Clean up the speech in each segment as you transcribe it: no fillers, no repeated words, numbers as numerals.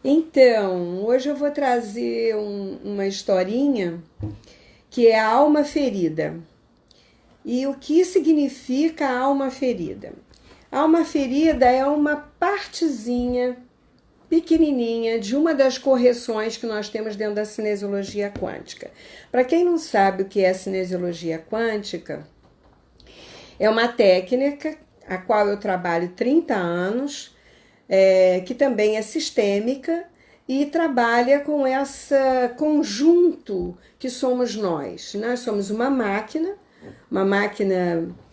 Então, hoje eu vou trazer uma historinha que é a alma ferida. E o que significa a alma ferida? A alma ferida é uma partezinha pequenininha de uma das correções que nós temos dentro da cinesiologia quântica. Para quem não sabe o que é a cinesiologia quântica, é uma técnica a qual eu trabalho 30 anos, que também é sistêmica e trabalha com esse conjunto que somos nós. Nós somos uma máquina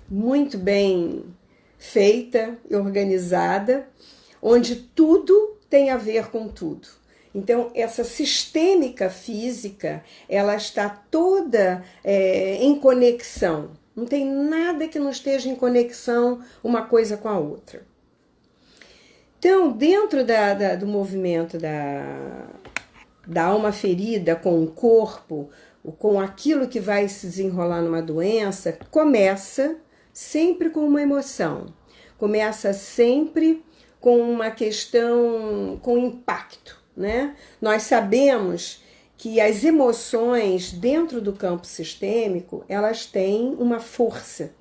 muito bem feita e organizada, onde tudo tem a ver com tudo. Então, essa sistêmica física, ela está toda em conexão. Não tem nada que não esteja em conexão uma coisa com a outra. Então, dentro do movimento da alma ferida com o corpo, com aquilo que vai se desenrolar numa doença, começa sempre com uma emoção. Começa sempre com uma questão, com impacto, né? Nós sabemos que as emoções dentro do campo sistêmico, elas têm uma força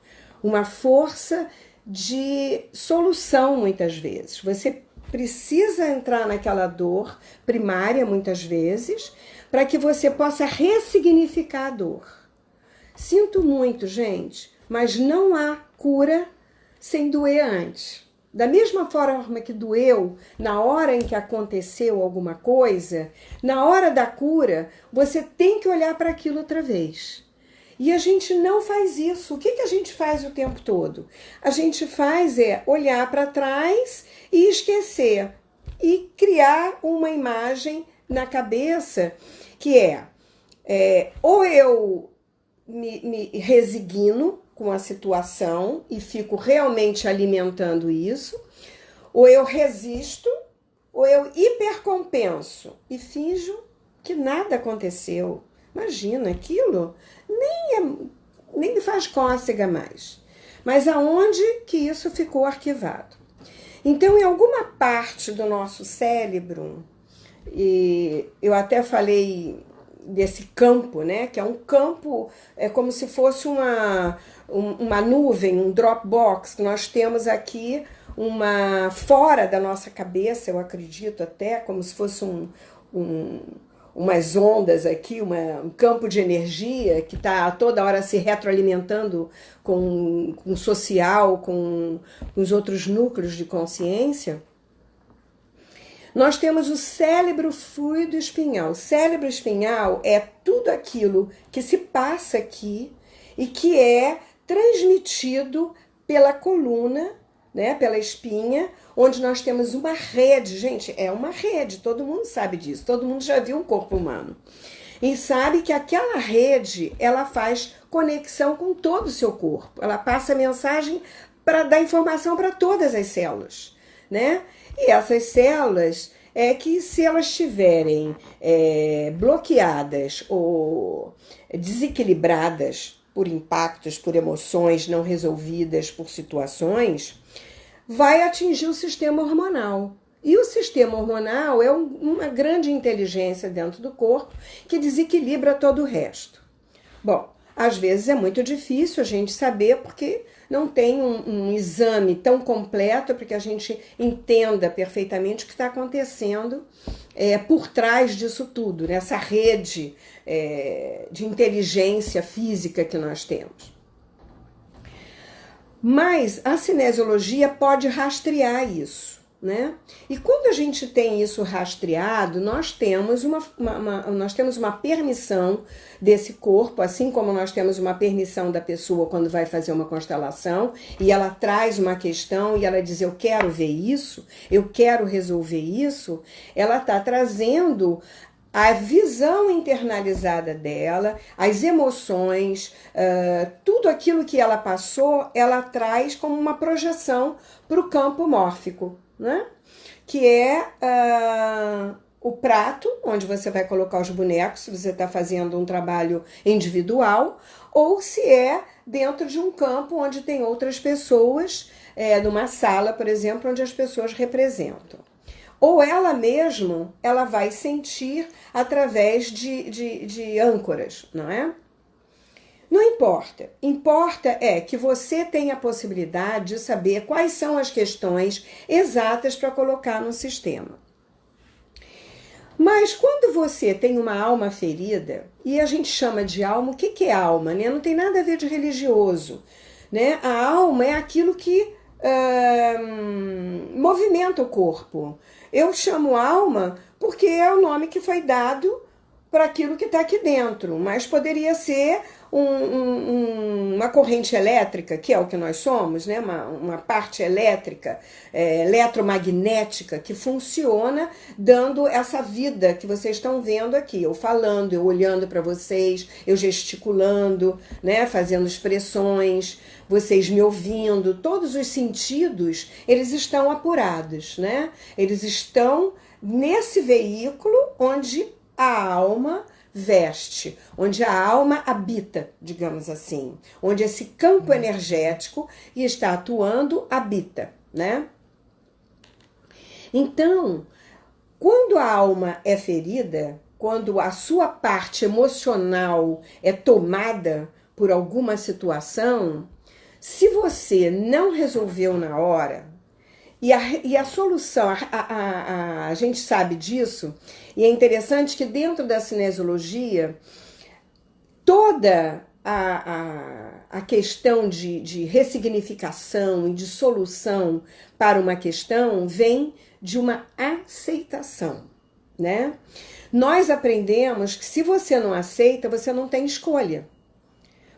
de solução muitas vezes. Você precisa entrar naquela dor primária muitas vezes para que você possa ressignificar a dor. Sinto muito, gente, mas não há cura sem doer antes. Da mesma forma que doeu na hora em que aconteceu alguma coisa, na hora da cura, você tem que olhar para aquilo outra vez. E a gente não faz isso. O que a gente faz o tempo todo? A gente faz olhar para trás e esquecer. E criar uma imagem na cabeça que ou eu me resigno com a situação e fico realmente alimentando isso, ou eu resisto, ou eu hipercompenso e finjo que nada aconteceu. Imagina, aquilo nem me faz cócega mais. Mas aonde que isso ficou arquivado? Então, em alguma parte do nosso cérebro, e eu até falei desse campo, né? Que é um campo, é como se fosse uma nuvem, um Dropbox que nós temos aqui, fora da nossa cabeça, eu acredito até, como se fosse umas ondas aqui, um campo de energia que está toda hora se retroalimentando com o social, com os outros núcleos de consciência. Nós temos o cérebro fluido espinhal. O cérebro espinhal é tudo aquilo que se passa aqui e que é transmitido pela coluna, né, pela espinha, onde nós temos uma rede. Gente, é uma rede, todo mundo sabe disso, todo mundo já viu um corpo humano. E sabe que aquela rede, ela faz conexão com todo o seu corpo. Ela passa mensagem para dar informação para todas as células, né? E essas células que se elas estiverem bloqueadas ou desequilibradas por impactos, por emoções não resolvidas, por situações, vai atingir o sistema hormonal. E o sistema hormonal é uma grande inteligência dentro do corpo que desequilibra todo o resto. Bom, às vezes é muito difícil a gente saber porque não tem um exame tão completo para que a gente entenda perfeitamente o que está acontecendo por trás disso tudo, nessa rede de inteligência física que nós temos. Mas a cinesiologia pode rastrear isso, né? E quando a gente tem isso rastreado, nós temos uma permissão desse corpo, assim como nós temos uma permissão da pessoa quando vai fazer uma constelação e ela traz uma questão e ela diz: eu quero ver isso, eu quero resolver isso. Ela está trazendo a visão internalizada dela, as emoções, tudo aquilo que ela passou, ela traz como uma projeção para o campo mórfico, né? Que é o prato, onde você vai colocar os bonecos, se você está fazendo um trabalho individual, ou se é dentro de um campo onde tem outras pessoas, numa sala, por exemplo, onde as pessoas representam. ou ela mesmo, ela vai sentir através de âncoras, não é? Não importa. Importa é que você tenha a possibilidade de saber quais são as questões exatas para colocar no sistema. Mas quando você tem uma alma ferida, e a gente chama de alma, o que é alma? Né? Não tem nada a ver de religioso. Né? A alma é aquilo que movimenta o corpo. Eu chamo alma porque é o nome que foi dado para aquilo que está aqui dentro, mas poderia ser uma corrente elétrica, que é o que nós somos, né? uma parte elétrica, eletromagnética, que funciona dando essa vida que vocês estão vendo aqui. Eu falando, eu olhando para vocês, eu gesticulando, né? Fazendo expressões, vocês me ouvindo, todos os sentidos, eles estão apurados, né? Eles estão nesse veículo onde a alma veste, onde a alma habita, digamos assim, onde esse campo energético que está atuando habita, né? Então, quando a alma é ferida, quando a sua parte emocional é tomada por alguma situação, se você não resolveu na hora, e a solução, a gente sabe disso, e é interessante que dentro da cinesiologia, toda a questão de ressignificação e de solução para uma questão vem de uma aceitação, né? Nós aprendemos que se você não aceita, você não tem escolha.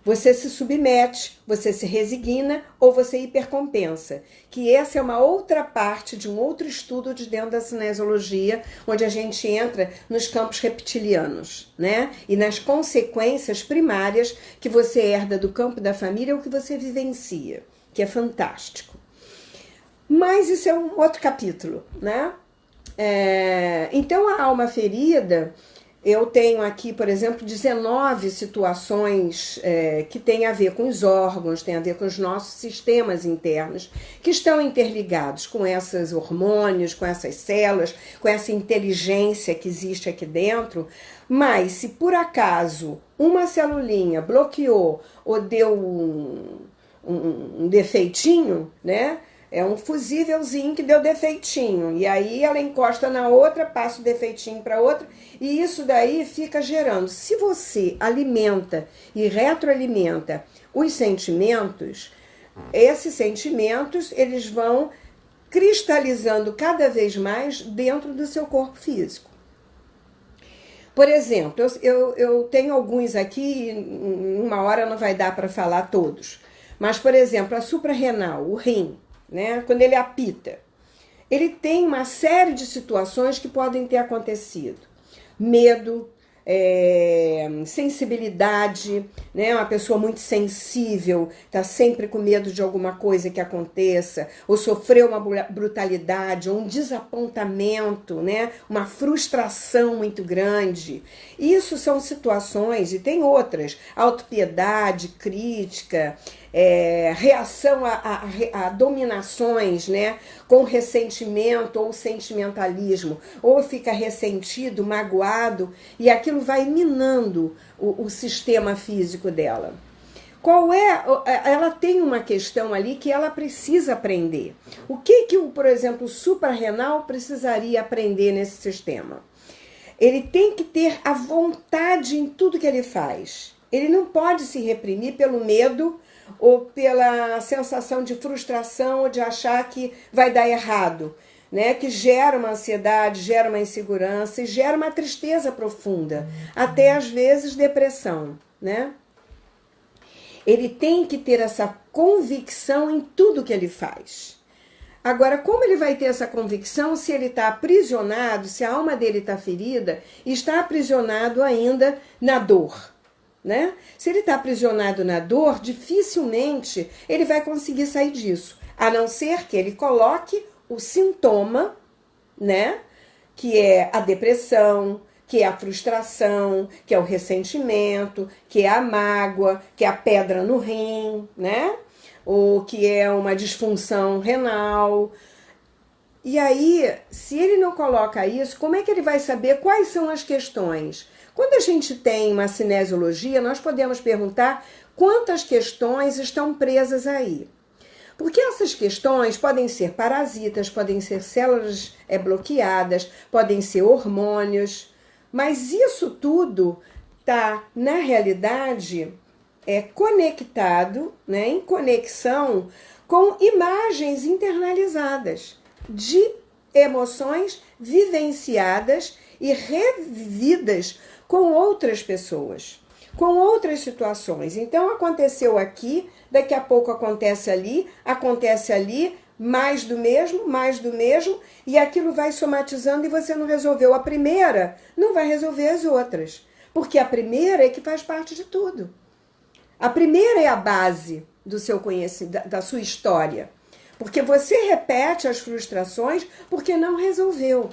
Você se submete, você se resigna ou você hipercompensa. Que essa é uma outra parte de um outro estudo de dentro da cinesiologia, onde a gente entra nos campos reptilianos, né? E nas consequências primárias que você herda do campo da família ou que você vivencia, que é fantástico. Mas isso é um outro capítulo, né? Então a alma ferida... Eu tenho aqui, por exemplo, 19 situações que têm a ver com os órgãos, têm a ver com os nossos sistemas internos, que estão interligados com esses hormônios, com essas células, com essa inteligência que existe aqui dentro. Mas se por acaso uma celulinha bloqueou ou deu um defeitinho, né? É um fusívelzinho que deu defeitinho. E aí ela encosta na outra, passa o defeitinho para outra. E isso daí fica gerando. Se você alimenta e retroalimenta os sentimentos, esses sentimentos eles vão cristalizando cada vez mais dentro do seu corpo físico. Por exemplo, eu tenho alguns aqui, em uma hora não vai dar para falar todos. Mas, por exemplo, a suprarrenal, o rim. Né? Quando ele apita, ele tem uma série de situações que podem ter acontecido. Medo, sensibilidade, né? Uma pessoa muito sensível, está sempre com medo de alguma coisa que aconteça, ou sofreu uma brutalidade, ou um desapontamento, né? Uma frustração muito grande. Isso são situações, e tem outras, autopiedade, crítica, reação a dominações, né? Com ressentimento ou sentimentalismo, ou fica ressentido, magoado, e aquilo vai minando o sistema físico dela. Ela tem uma questão ali que ela precisa aprender. O que, por exemplo, o suprarrenal precisaria aprender nesse sistema? Ele tem que ter a vontade em tudo que ele faz. Ele não pode se reprimir pelo medo ou pela sensação de frustração ou de achar que vai dar errado, né? Que gera uma ansiedade, gera uma insegurança e gera uma tristeza profunda, até às vezes depressão, né? Ele tem que ter essa convicção em tudo que ele faz. Agora, como ele vai ter essa convicção se ele está aprisionado, se a alma dele está ferida e está aprisionado ainda na dor? Né? Se ele está aprisionado na dor, dificilmente ele vai conseguir sair disso, a não ser que ele coloque o sintoma, né? Que é a depressão, que é a frustração, que é o ressentimento, que é a mágoa, que é a pedra no rim, né? Ou que é uma disfunção renal. E aí, se ele não coloca isso, como é que ele vai saber quais são as questões? Quando a gente tem uma cinesiologia, nós podemos perguntar quantas questões estão presas aí. Porque essas questões podem ser parasitas, podem ser células bloqueadas, podem ser hormônios, mas isso tudo está, na realidade, conectado, né, em conexão com imagens internalizadas de emoções vivenciadas e revividas com outras pessoas, com outras situações. Então aconteceu aqui, daqui a pouco acontece ali, mais do mesmo, e aquilo vai somatizando e você não resolveu a primeira, não vai resolver as outras. Porque a primeira é que faz parte de tudo. A primeira é a base do seu conhecimento, da sua história. Porque você repete as frustrações porque não resolveu.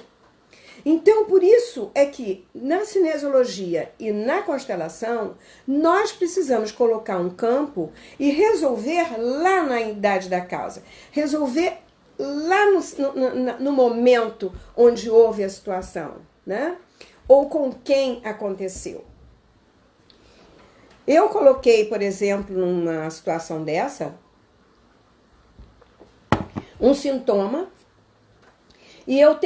Então, por isso é que na cinesiologia e na constelação, nós precisamos colocar um campo e resolver lá na idade da causa. Resolver lá no momento onde houve a situação, né? Ou com quem aconteceu. Eu coloquei, por exemplo, numa situação dessa, um sintoma, e eu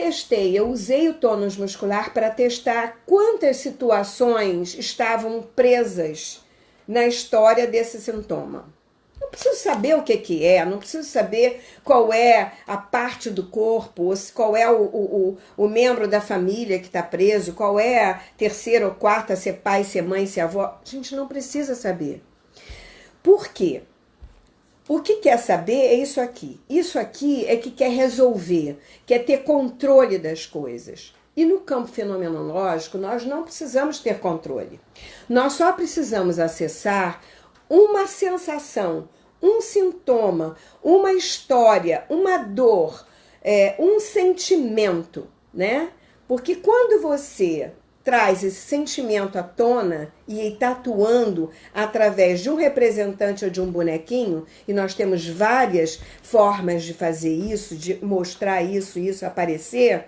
usei o tônus muscular para testar quantas situações estavam presas na história desse sintoma. Não preciso saber o que é, não preciso saber qual é a parte do corpo, qual é o membro da família que está preso, qual é a terceira ou quarta, se é pai, se é mãe, se é avó. A gente não precisa saber. Por quê? O que quer saber é isso aqui. Isso aqui é que quer resolver, quer ter controle das coisas. E no campo fenomenológico, nós não precisamos ter controle. Nós só precisamos acessar uma sensação, um sintoma, uma história, uma dor, um sentimento, né? Porque quando você traz esse sentimento à tona e está atuando através de um representante ou de um bonequinho, e nós temos várias formas de fazer isso, de mostrar isso aparecer,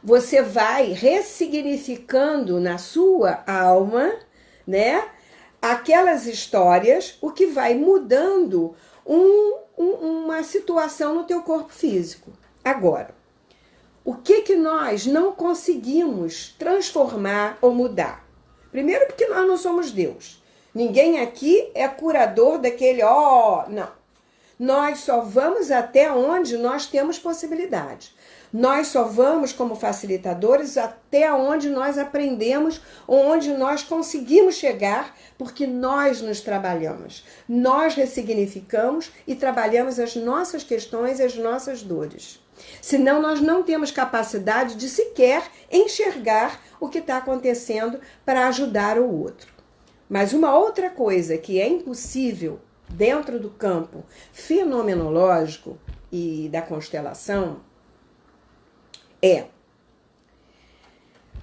você vai ressignificando na sua alma, né, aquelas histórias, o que vai mudando uma situação no teu corpo físico. Agora, o que nós não conseguimos transformar ou mudar? Primeiro, porque nós não somos Deus. Ninguém aqui é curador daquele, não. Nós só vamos até onde nós temos possibilidade. Nós só vamos como facilitadores até onde nós aprendemos, onde nós conseguimos chegar, porque nós nos trabalhamos. Nós ressignificamos e trabalhamos as nossas questões e as nossas dores. Senão nós não temos capacidade de sequer enxergar o que está acontecendo para ajudar o outro. Mas uma outra coisa que é impossível dentro do campo fenomenológico e da constelação é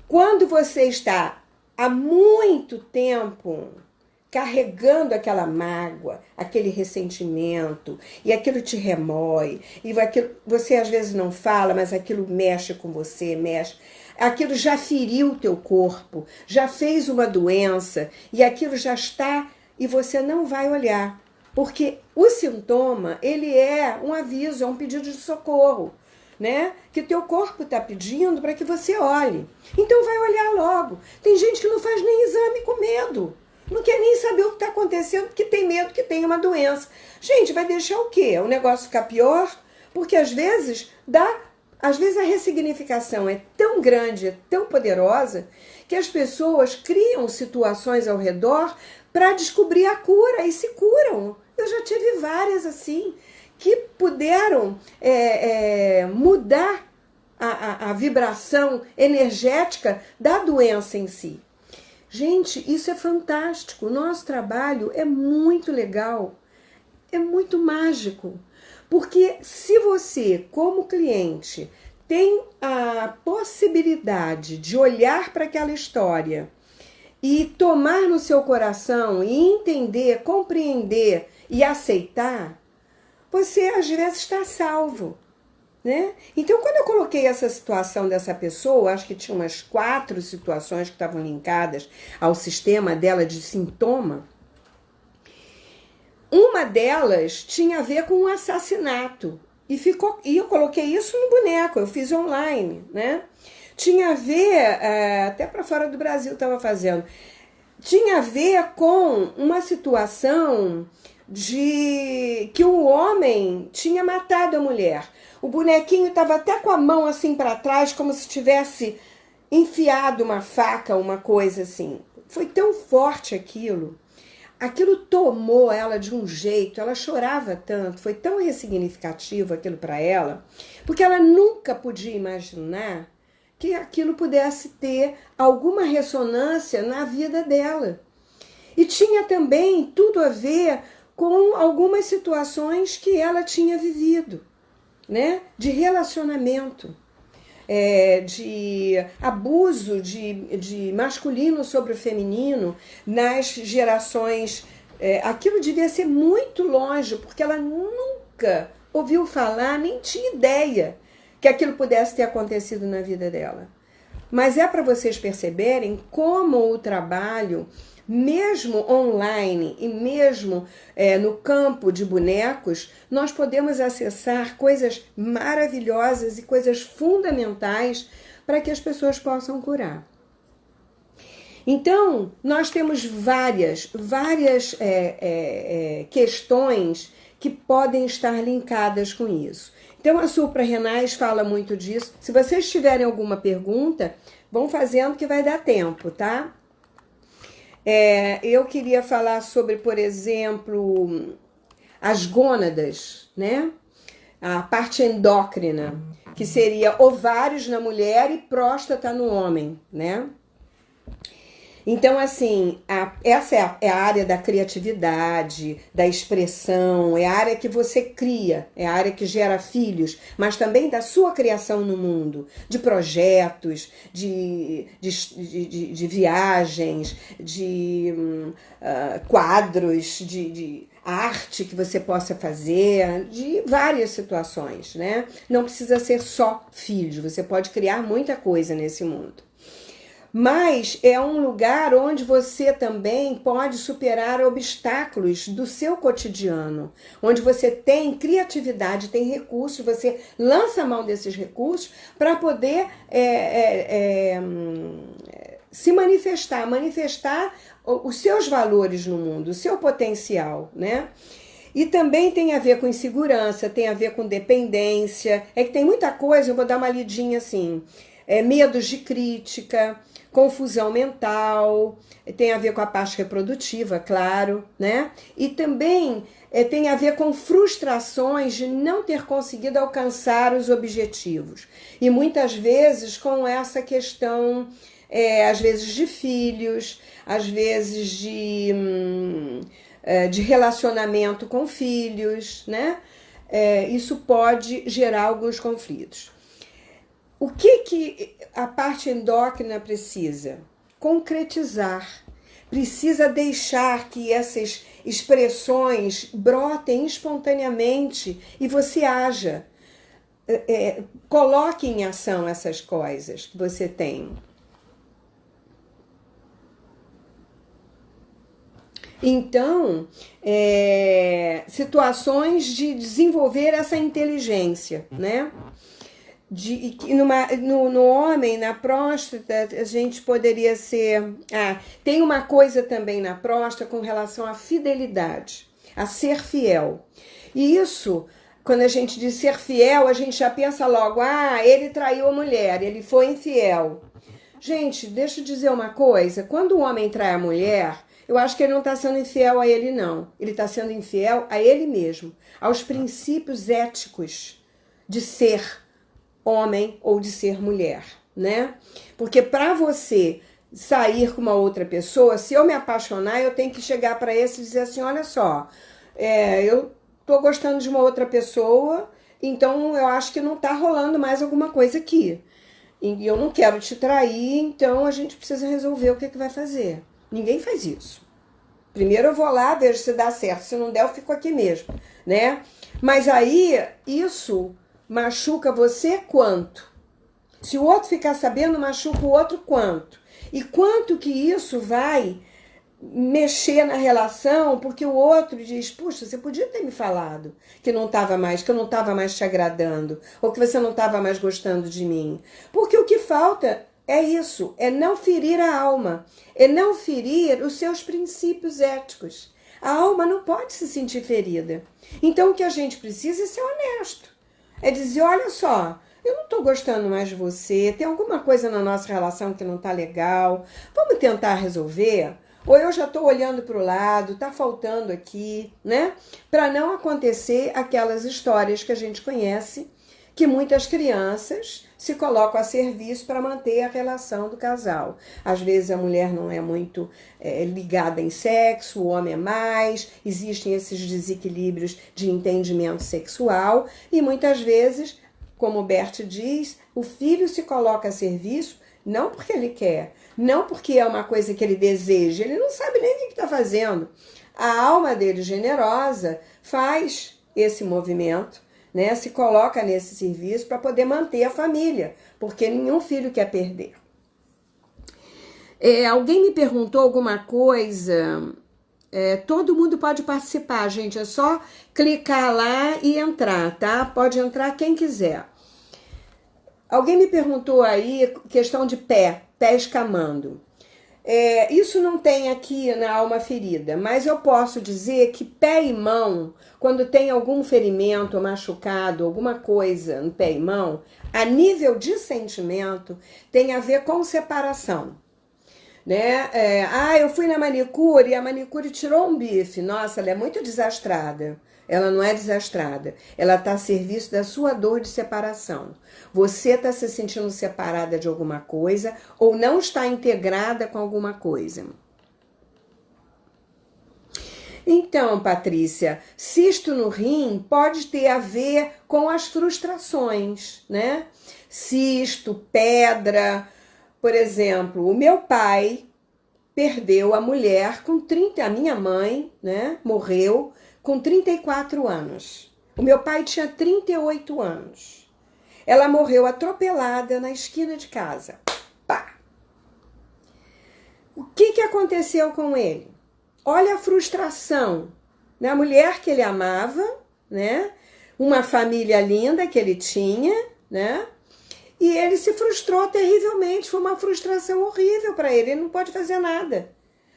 quando você está há muito tempo carregando aquela mágoa, aquele ressentimento, e aquilo te remói, e aquilo, você às vezes não fala, mas aquilo mexe com você, aquilo já feriu o teu corpo, já fez uma doença, e aquilo já está, e você não vai olhar, porque o sintoma, ele é um aviso, é um pedido de socorro, né? Que o teu corpo está pedindo para que você olhe. Então vai olhar logo. Tem gente que não faz nem exame com medo. Não quer nem saber o que está acontecendo, porque tem medo que tenha uma doença. Gente, vai deixar o quê? O negócio ficar pior? Porque às vezes a ressignificação é tão grande, é tão poderosa, que as pessoas criam situações ao redor para descobrir a cura e se curam. Eu já tive várias assim, que puderam mudar a vibração energética da doença em si. Gente, isso é fantástico. O nosso trabalho é muito legal, é muito mágico. Porque se você, como cliente, tem a possibilidade de olhar para aquela história e tomar no seu coração e entender, compreender e aceitar, você às vezes está salvo. né? Então, quando eu coloquei essa situação dessa pessoa, acho que tinha umas 4 situações que estavam linkadas ao sistema dela de sintoma. Uma delas tinha a ver com um assassinato. E eu coloquei isso no boneco, eu fiz online, né? Tinha a ver, até para fora do Brasil estava fazendo, tinha a ver com uma situação de que o homem tinha matado a mulher. O bonequinho estava até com a mão assim para trás, como se tivesse enfiado uma faca, uma coisa assim. Foi tão forte aquilo. Aquilo tomou ela de um jeito, ela chorava tanto, foi tão ressignificativo aquilo para ela, porque ela nunca podia imaginar que aquilo pudesse ter alguma ressonância na vida dela. E tinha também tudo a ver com algumas situações que ela tinha vivido, né? De relacionamento, de abuso de masculino sobre o feminino nas gerações. Aquilo devia ser muito longe, porque ela nunca ouviu falar, nem tinha ideia que aquilo pudesse ter acontecido na vida dela. Mas é para vocês perceberem como o trabalho, mesmo online e mesmo no campo de bonecos, nós podemos acessar coisas maravilhosas e coisas fundamentais para que as pessoas possam curar. Então, nós temos várias questões que podem estar linkadas com isso. Então, a suprarrenais fala muito disso. Se vocês tiverem alguma pergunta, vão fazendo que vai dar tempo, tá? Eu queria falar sobre, por exemplo, as gônadas, né? A parte endócrina, que seria ovários na mulher e próstata no homem, né? Então, assim, essa é a área da criatividade, da expressão, é a área que você cria, é a área que gera filhos, mas também da sua criação no mundo, de projetos, de viagens, de quadros, de arte que você possa fazer, de várias situações, né? Não precisa ser só filhos, você pode criar muita coisa nesse mundo. Mas é um lugar onde você também pode superar obstáculos do seu cotidiano, onde você tem criatividade, tem recursos, você lança a mão desses recursos para poder se manifestar os seus valores no mundo, o seu potencial, né? E também tem a ver com insegurança, tem a ver com dependência, que tem muita coisa, eu vou dar uma lidinha assim, medos de crítica, confusão mental, tem a ver com a parte reprodutiva, claro, né? E também tem a ver com frustrações de não ter conseguido alcançar os objetivos. E muitas vezes com essa questão, às vezes de filhos, às vezes de relacionamento com filhos, né? Isso pode gerar alguns conflitos. O que a parte endócrina precisa? Concretizar. Precisa deixar que essas expressões brotem espontaneamente e você haja. Coloque em ação essas coisas que você tem. Então, situações de desenvolver essa inteligência, né? No homem, na próstata, a gente poderia ser... tem uma coisa também na próstata com relação à fidelidade, a ser fiel. E isso, quando a gente diz ser fiel, a gente já pensa logo, ele traiu a mulher, ele foi infiel. Gente, deixa eu dizer uma coisa, quando o homem trai a mulher, eu acho que ele não está sendo infiel a ele, não. Ele está sendo infiel a ele mesmo, aos princípios éticos de ser homem ou de ser mulher, né? Porque para você sair com uma outra pessoa, se eu me apaixonar, eu tenho que chegar para esse e dizer assim, olha só, eu tô gostando de uma outra pessoa, então eu acho que não tá rolando mais alguma coisa aqui. E eu não quero te trair, então a gente precisa resolver o que vai fazer. Ninguém faz isso. Primeiro eu vou lá, vejo se dá certo, se não der eu fico aqui mesmo, né? Mas aí, isso machuca você, quanto? Se o outro ficar sabendo, machuca o outro, quanto? E quanto que isso vai mexer na relação, porque o outro diz, puxa, você podia ter me falado que não estava mais, que eu não estava mais te agradando, ou que você não estava mais gostando de mim. Porque o que falta é isso, é não ferir a alma, é não ferir os seus princípios éticos. A alma não pode se sentir ferida. Então o que a gente precisa é ser honesto. É dizer, olha só, eu não estou gostando mais de você, tem alguma coisa na nossa relação que não está legal, vamos tentar resolver? Ou eu já estou olhando para o lado, está faltando aqui, né? Para não acontecer aquelas histórias que a gente conhece, que muitas crianças se colocam a serviço para manter a relação do casal. Às vezes a mulher não é muito ligada em sexo, o homem é mais, existem esses desequilíbrios de entendimento sexual e muitas vezes, como o Bert diz, o filho se coloca a serviço não porque ele quer, não porque é uma coisa que ele deseja, ele não sabe nem o que está fazendo. A alma dele generosa faz esse movimento, né? Se coloca nesse serviço para poder manter a família, porque nenhum filho quer perder. Alguém me perguntou alguma coisa, todo mundo pode participar, gente, é só clicar lá e entrar, tá? Pode entrar quem quiser. Alguém me perguntou aí, questão de pé escamando. Isso não tem aqui na alma ferida, mas eu posso dizer que pé e mão, quando tem algum ferimento, machucado, alguma coisa no pé e mão, a nível de sentimento, tem a ver com separação. Né? Eu fui na manicure e a manicure tirou um bife. Nossa, ela é muito desastrada. Ela não é desastrada. Ela está a serviço da sua dor de separação. Você está se sentindo separada de alguma coisa ou não está integrada com alguma coisa. Então, Patrícia, cisto no rim pode ter a ver com as frustrações, né? Cisto, pedra. Por exemplo, o meu pai perdeu a mulher com 30, a minha mãe, né, morreu com 34 anos. O meu pai tinha 38 anos. Ela morreu atropelada na esquina de casa. Pá! O que aconteceu com ele? Olha a frustração, né? A mulher que ele amava, né? Uma família linda que ele tinha, né? E ele se frustrou terrivelmente, foi uma frustração horrível para ele, ele não pode fazer nada.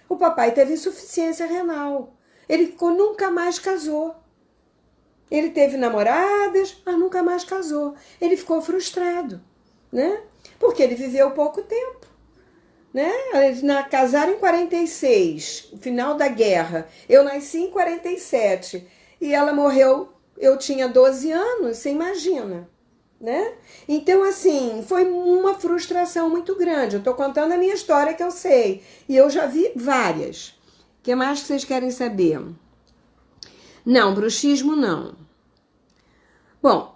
O papai teve insuficiência renal, ele nunca mais casou. Ele teve namoradas, mas nunca mais casou. Ele ficou frustrado, né? Porque ele viveu pouco tempo, né? Eles casaram em 46, no final da guerra. Eu nasci em 47 e ela morreu, eu tinha 12 anos, você imagina. Né? Então, assim, foi uma frustração muito grande. Eu tô contando a minha história que eu sei. E eu já vi várias. O que mais que vocês querem saber? Não, bruxismo não. Bom,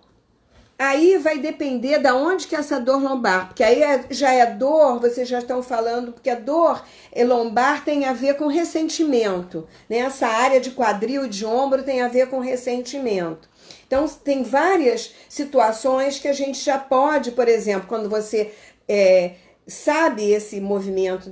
aí vai depender da onde que é essa dor lombar. Porque aí já é dor, vocês já estão falando, porque a dor lombar tem a ver com ressentimento. Né? Essa área de quadril e de ombro tem a ver com ressentimento. Então, tem várias situações que a gente já pode, por exemplo, quando você sabe esse movimento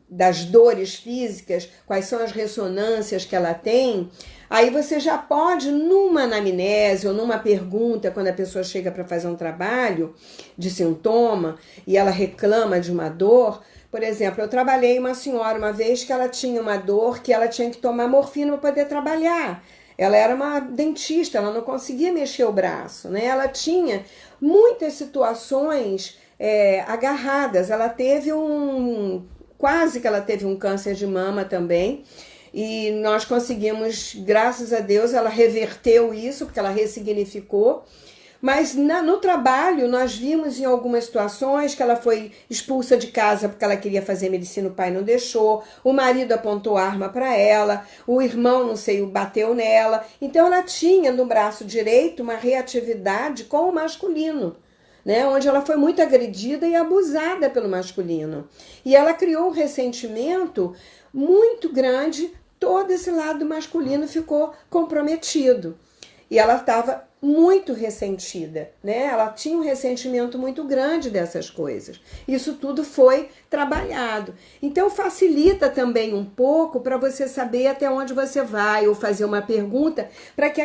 das dores físicas, quais são as ressonâncias que ela tem, aí você já pode, numa anamnese ou numa pergunta, quando a pessoa chega para fazer um trabalho de sintoma e ela reclama de uma dor. Por exemplo, eu trabalhei uma senhora uma vez que ela tinha uma dor que ela tinha que tomar morfina para poder trabalhar. Ela era uma dentista, ela não conseguia mexer o braço, né? Ela tinha muitas situações agarradas. Ela teve quase que ela teve um câncer de mama também. E nós conseguimos, graças a Deus, ela reverteu isso, porque ela ressignificou. Mas no trabalho nós vimos em algumas situações que ela foi expulsa de casa porque ela queria fazer medicina, o pai não deixou, o marido apontou arma para ela, o irmão, não sei, bateu nela. Então ela tinha no braço direito uma reatividade com o masculino, né? Onde ela foi muito agredida e abusada pelo masculino. E ela criou um ressentimento muito grande, todo esse lado masculino ficou comprometido. e ela estava muito ressentida, né? Ela tinha um ressentimento muito grande dessas coisas. Isso tudo foi trabalhado. Então facilita também um pouco para você saber até onde você vai ou fazer uma pergunta para que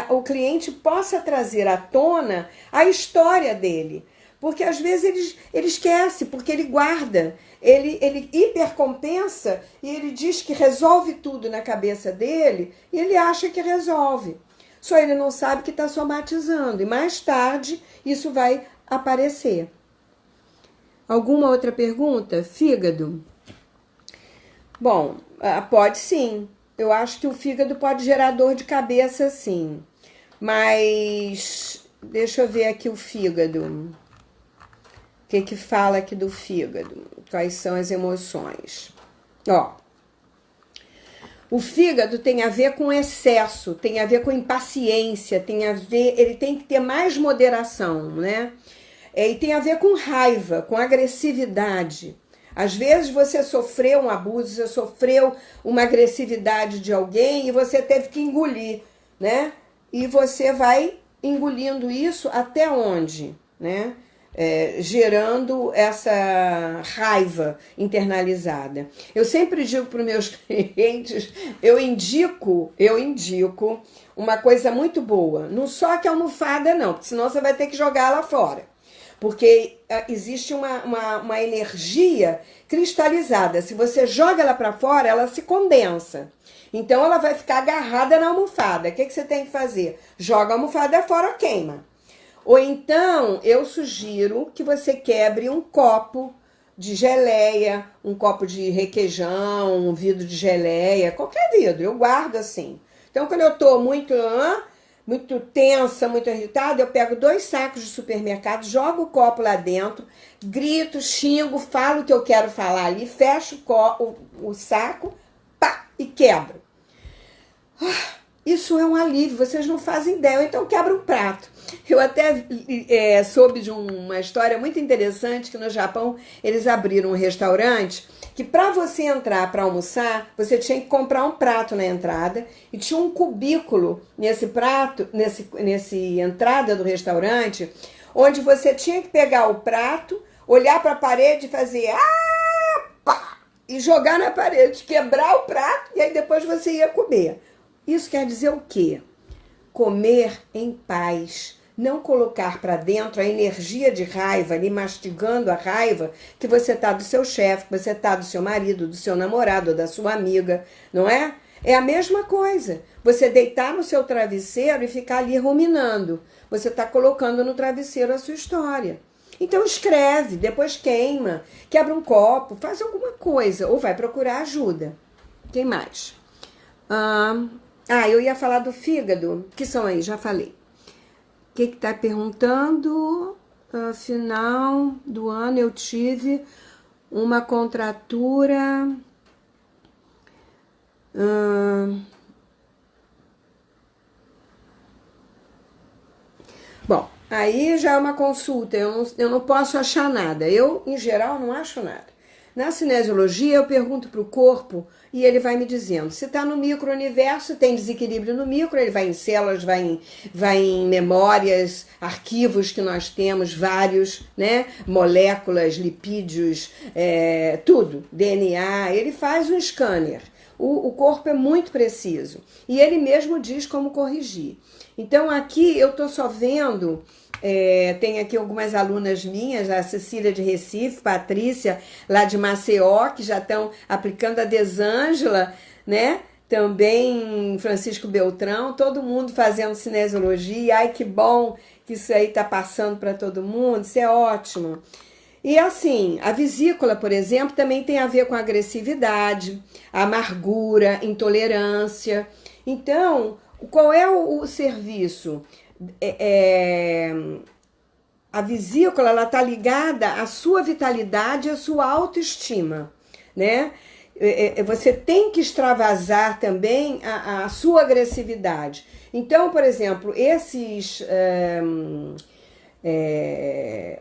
o cliente possa trazer à tona a história dele. Porque às vezes ele esquece, porque ele guarda, ele hipercompensa e ele diz que resolve tudo na cabeça dele e ele acha que resolve. Só ele não sabe que está somatizando e mais tarde isso vai aparecer. Alguma outra pergunta? Fígado. Bom, pode sim. Eu acho que o fígado pode gerar dor de cabeça, sim. Mas deixa eu ver aqui o fígado. O que fala aqui do fígado? Quais são as emoções? Ó, o fígado tem a ver com excesso, tem a ver com impaciência, ele tem que ter mais moderação, né? E tem a ver com raiva, com agressividade. Às vezes você sofreu um abuso, você sofreu uma agressividade de alguém e você teve que engolir, né? E você vai engolindo isso até onde, né? Gerando essa raiva internalizada. Eu sempre digo para os meus clientes, eu indico uma coisa muito boa. Não só que almofada não, porque senão você vai ter que jogar ela fora. Porque existe uma energia cristalizada. Se você joga ela para fora, ela se condensa. Então ela vai ficar agarrada na almofada. O que você tem que fazer? Joga a almofada fora, queima. Ou então, eu sugiro que você quebre um copo de geleia, um copo de requeijão, um vidro de geleia, qualquer vidro, eu guardo assim. Então, quando eu tô muito tensa, muito irritada, eu pego 2 sacos de supermercado, jogo o copo lá dentro, grito, xingo, falo o que eu quero falar ali, fecho o saco, pá, e quebro. Isso é um alívio, vocês não fazem ideia. Então quebra um prato. Eu até soube de uma história muito interessante que no Japão eles abriram um restaurante que para você entrar para almoçar, você tinha que comprar um prato na entrada e tinha um cubículo nesse prato, nesse entrada do restaurante, onde você tinha que pegar o prato, olhar para a parede e fazer pá, e jogar na parede, quebrar o prato e aí depois você ia comer. Isso quer dizer o quê? Comer em paz. Não colocar para dentro a energia de raiva, ali mastigando a raiva que você tá do seu chefe, que você tá do seu marido, do seu namorado, da sua amiga, não é? É a mesma coisa. Você deitar no seu travesseiro e ficar ali ruminando. Você está colocando no travesseiro a sua história. Então escreve, depois queima, quebra um copo, faz alguma coisa ou vai procurar ajuda. Quem mais? Eu ia falar do fígado. Que são aí? Já falei. O que tá perguntando? Final do ano eu tive uma contratura. Bom, aí já é uma consulta. Eu não posso achar nada. Eu, em geral, não acho nada. Na cinesiologia, eu pergunto para o corpo e ele vai me dizendo. Se está no micro-universo, tem desequilíbrio no micro, ele vai em células, vai em memórias, arquivos que nós temos, vários, né? Moléculas, lipídios, tudo, DNA. Ele faz um scanner. O corpo é muito preciso. E ele mesmo diz como corrigir. Então, aqui eu estou só vendo... tem aqui algumas alunas minhas, a Cecília de Recife, Patrícia lá de Maceió, que já estão aplicando a Desângela, né? Também Francisco Beltrão, todo mundo fazendo cinesiologia. Ai, que bom que isso aí está passando para todo mundo, isso é ótimo. E assim, a vesícula, por exemplo, também tem a ver com agressividade, amargura, intolerância. Então, qual é o serviço? A vesícula, ela está ligada à sua vitalidade e à sua autoestima, né? Você tem que extravasar também a sua agressividade. Então, por exemplo, esses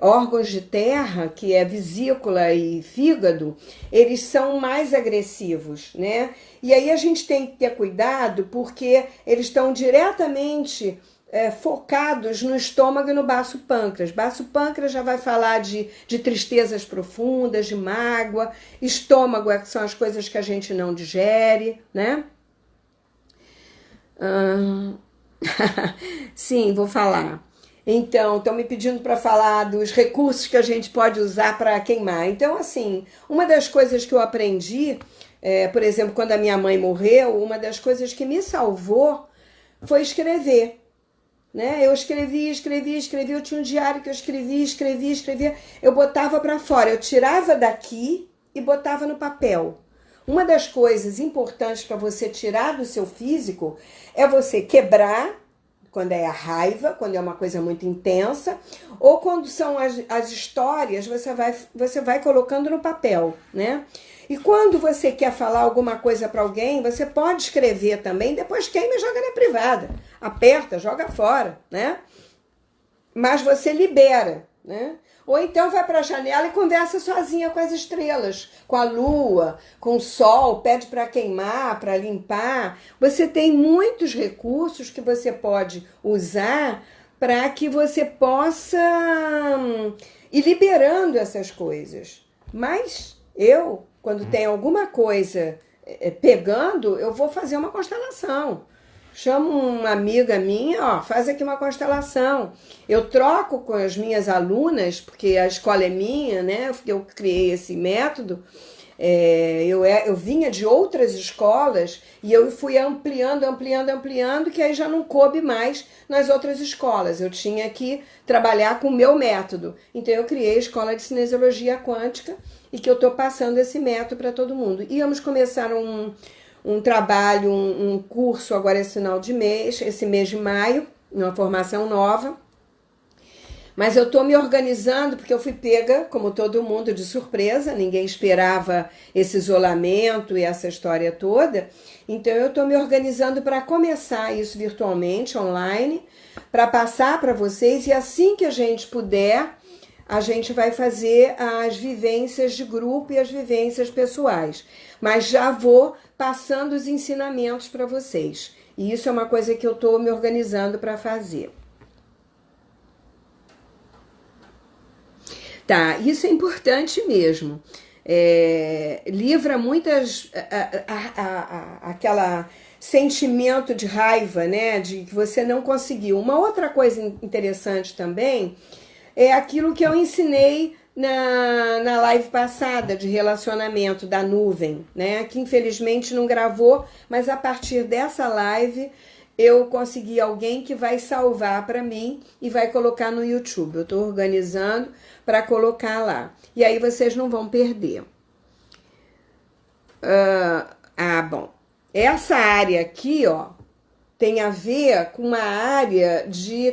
órgãos de terra, que é vesícula e fígado, eles são mais agressivos, né? E aí a gente tem que ter cuidado porque eles estão diretamente focados no estômago e no baço pâncreas. Baço pâncreas já vai falar de tristezas profundas, de mágoa. Estômago são as coisas que a gente não digere, né? Sim, vou falar. Então, estão me pedindo para falar dos recursos que a gente pode usar para queimar. Então, assim, uma das coisas que eu aprendi, por exemplo, quando a minha mãe morreu, uma das coisas que me salvou foi escrever. Né? Eu escrevia, eu tinha um diário que eu escrevia, eu botava para fora, eu tirava daqui e botava no papel. Uma das coisas importantes para você tirar do seu físico é você quebrar, quando é a raiva, quando é uma coisa muito intensa, ou quando são as histórias, você vai colocando no papel, né? E quando você quer falar alguma coisa para alguém, você pode escrever também, depois queima e joga na privada. Aperta, joga fora, né? Mas você libera, né? Ou então vai para a janela e conversa sozinha com as estrelas, com a lua, com o sol, pede para queimar, para limpar. Você tem muitos recursos que você pode usar para que você possa ir liberando essas coisas. Mas quando tem alguma coisa pegando, eu vou fazer uma constelação. Chamo uma amiga minha, faz aqui uma constelação. Eu troco com as minhas alunas, porque a escola é minha, né? Eu criei esse método. Eu vinha de outras escolas e eu fui ampliando, que aí já não coube mais nas outras escolas. Eu tinha que trabalhar com o meu método. Então eu criei a Escola de Cinesiologia Quântica e que eu estou passando esse método para todo mundo. Íamos começar um trabalho, um curso agora esse final de mês, esse mês de maio, uma formação nova. Mas eu estou me organizando porque eu fui pega, como todo mundo, de surpresa. Ninguém esperava esse isolamento e essa história toda. Então eu estou me organizando para começar isso virtualmente, online, para passar para vocês. E assim que a gente puder, a gente vai fazer as vivências de grupo e as vivências pessoais. Mas já vou passando os ensinamentos para vocês. E isso é uma coisa que eu estou me organizando para fazer. Tá, isso é importante mesmo. Livra muitas... aquela sentimento de raiva, né? De que você não conseguiu. Uma outra coisa interessante também é aquilo que eu ensinei na live passada de relacionamento da nuvem, né? Que infelizmente não gravou, mas a partir dessa live eu consegui alguém que vai salvar para mim e vai colocar no YouTube. Eu estou organizando para colocar lá. E aí vocês não vão perder. Bom. Essa área aqui, tem a ver com uma área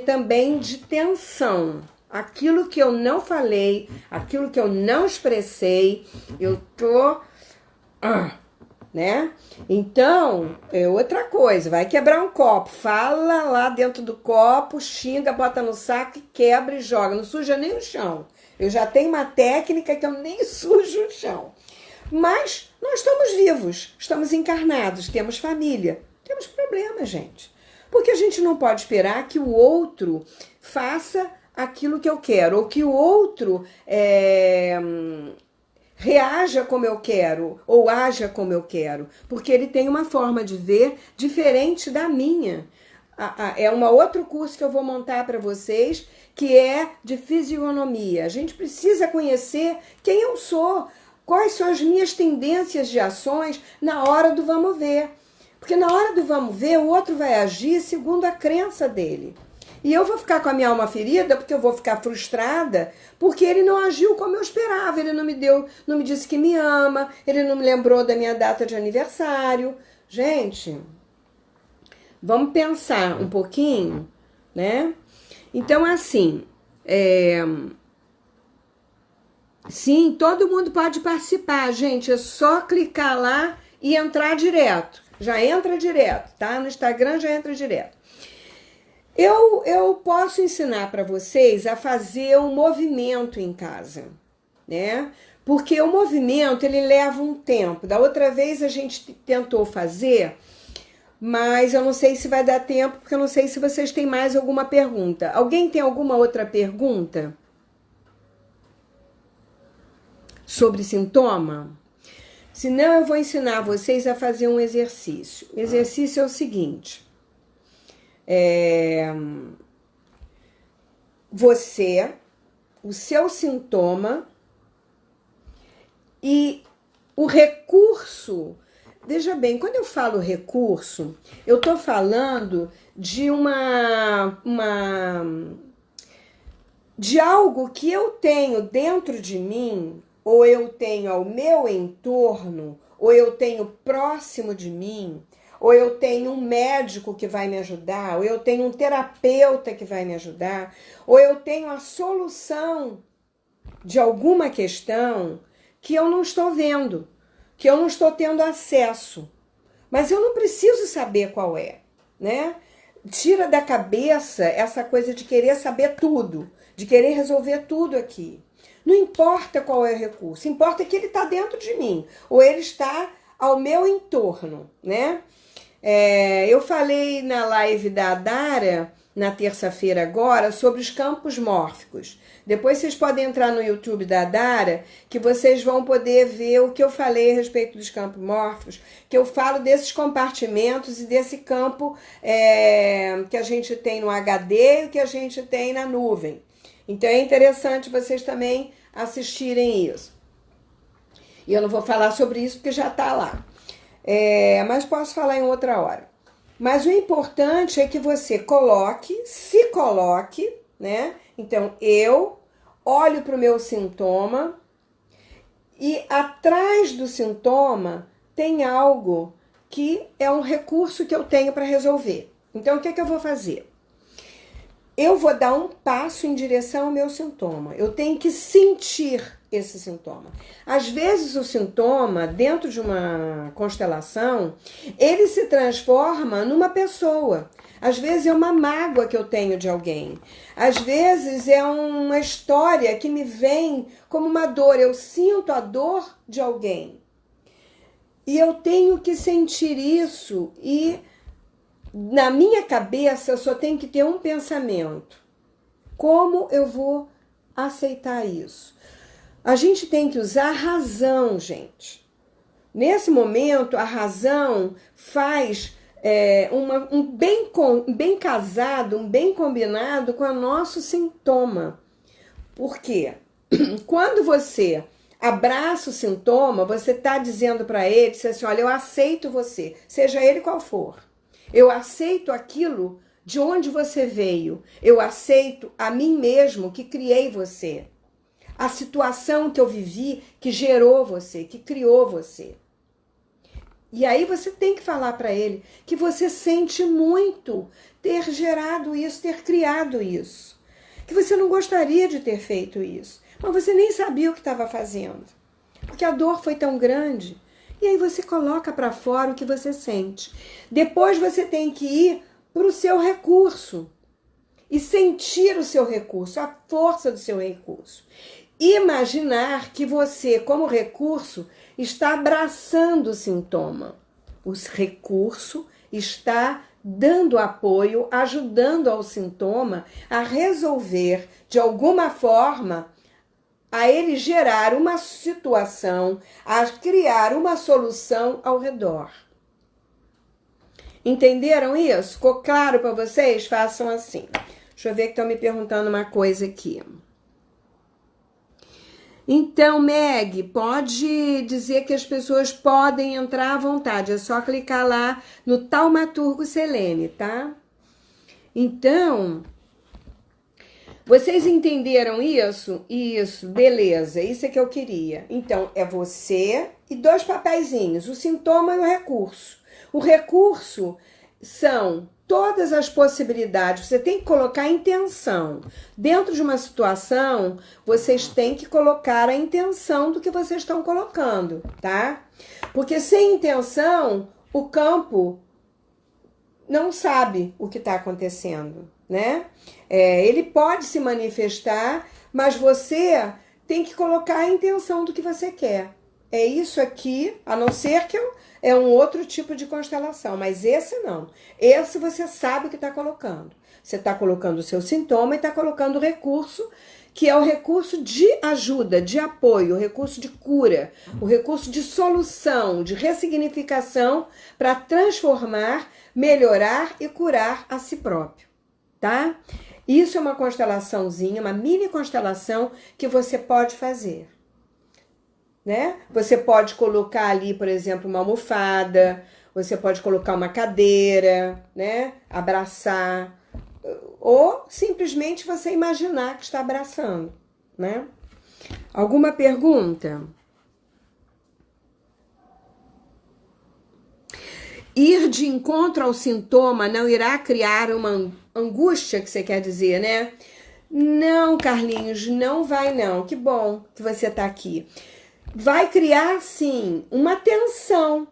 também de tensão. Aquilo que eu não falei, aquilo que eu não expressei, eu tô... né? Então, outra coisa, vai quebrar um copo, fala lá dentro do copo, xinga, bota no saco e quebra e joga, não suja nem o chão. Eu já tenho uma técnica que eu nem sujo o chão. Mas nós estamos vivos, estamos encarnados, temos família, temos problemas, gente. Porque a gente não pode esperar que o outro faça aquilo que eu quero, ou que o outro reaja como eu quero, ou haja como eu quero, porque ele tem uma forma de ver diferente da minha. É um outro curso que eu vou montar para vocês, que é de fisionomia. A gente precisa conhecer quem eu sou, quais são as minhas tendências de ações na hora do vamos ver. Porque na hora do vamos ver, o outro vai agir segundo a crença dele. E eu vou ficar com a minha alma ferida porque eu vou ficar frustrada porque ele não agiu como eu esperava. Ele não me disse que me ama, ele não me lembrou da minha data de aniversário. Gente, vamos pensar um pouquinho, né? Então, assim, sim, todo mundo pode participar, gente. É só clicar lá e entrar direto. Já entra direto, tá? No Instagram já entra direto. Eu posso ensinar para vocês a fazer um movimento em casa, né? Porque o movimento, ele leva um tempo. Da outra vez a gente tentou fazer mas eu não sei se vai dar tempo, porque eu não sei se vocês têm mais alguma pergunta. Alguém tem alguma outra pergunta sobre sintoma? Senão eu vou ensinar vocês a fazer um exercício. O exercício é o seguinte. O seu sintoma e o recurso. Veja bem, quando eu falo recurso, eu estou falando de de algo que eu tenho dentro de mim, ou eu tenho ao meu entorno, ou eu tenho próximo de mim, ou eu tenho um médico que vai me ajudar, ou eu tenho um terapeuta que vai me ajudar, ou eu tenho a solução de alguma questão que eu não estou vendo, que eu não estou tendo acesso. Mas eu não preciso saber qual é, né? Tira da cabeça essa coisa de querer saber tudo, de querer resolver tudo aqui. Não importa qual é o recurso, importa que ele está dentro de mim, ou ele está ao meu entorno, né? Eu falei na live da Dara, na terça-feira agora, sobre os campos mórficos. Depois vocês podem entrar no YouTube da Dara, que vocês vão poder ver o que eu falei a respeito dos campos mórficos, que eu falo desses compartimentos e desse campo que a gente tem no HD e que a gente tem na nuvem. Então é interessante vocês também assistirem isso. E eu não vou falar sobre isso porque já está lá. Mas posso falar em outra hora. Mas o importante é que você se coloque, né? Então, eu olho para o meu sintoma e atrás do sintoma tem algo que é um recurso que eu tenho para resolver. Então, o que eu vou fazer? Eu vou dar um passo em direção ao meu sintoma. Eu tenho que sentir esse sintoma. Às vezes o sintoma, dentro de uma constelação, ele se transforma numa pessoa. Às vezes é uma mágoa que eu tenho de alguém. Às vezes é uma história que me vem como uma dor. Eu sinto a dor de alguém. E eu tenho que sentir isso e na minha cabeça eu só tenho que ter um pensamento. Como eu vou aceitar isso? A gente tem que usar a razão, gente. Nesse momento, a razão faz um bem casado, um bem combinado com o nosso sintoma. Por quê? Quando você abraça o sintoma, você está dizendo para ele assim, olha, eu aceito você, seja ele qual for. Eu aceito aquilo de onde você veio. Eu aceito a mim mesmo que criei você. A situação que eu vivi que gerou você, que criou você. E aí você tem que falar para ele que você sente muito ter gerado isso, ter criado isso. Que você não gostaria de ter feito isso. Mas você nem sabia o que estava fazendo. Porque a dor foi tão grande. E aí você coloca para fora o que você sente. Depois você tem que ir para o seu recurso. E sentir o seu recurso, a força do seu recurso. Imaginar que você, como recurso, está abraçando o sintoma. O recurso está dando apoio, ajudando ao sintoma a resolver, de alguma forma, a ele gerar uma situação, a criar uma solução ao redor. Entenderam isso? Ficou claro para vocês? Façam assim. Deixa eu ver que estão me perguntando uma coisa aqui. Então, Meg, pode dizer que as pessoas podem entrar à vontade. É só clicar lá no Taumaturgo Selene, tá? Então, vocês entenderam isso? Isso, beleza. Isso é que eu queria. Então, é você e dois papeizinhos, o sintoma e o recurso. O recurso são todas as possibilidades, você tem que colocar a intenção. Dentro de uma situação, vocês têm que colocar a intenção do que vocês estão colocando, tá? Porque sem intenção, o campo não sabe o que está acontecendo, né? Ele pode se manifestar, mas você tem que colocar a intenção do que você quer. é isso aqui, a não ser que é um outro tipo de constelação, mas esse não. Esse você sabe o que está colocando. Você está colocando o seu sintoma e está colocando o recurso, que é o recurso de ajuda, de apoio, o recurso de cura, o recurso de solução, de ressignificação para transformar, melhorar e curar a si próprio, tá? Isso é uma constelaçãozinha, uma mini constelação que você pode fazer, né? Você pode colocar ali, por exemplo, uma almofada, você pode colocar uma cadeira, né? Abraçar, ou simplesmente você imaginar que está abraçando, né? Alguma pergunta? Ir de encontro ao sintoma não irá criar uma angústia, que você quer dizer, né? Não, Carlinhos, não vai não. Que bom que você está aqui. Vai criar, sim, uma tensão,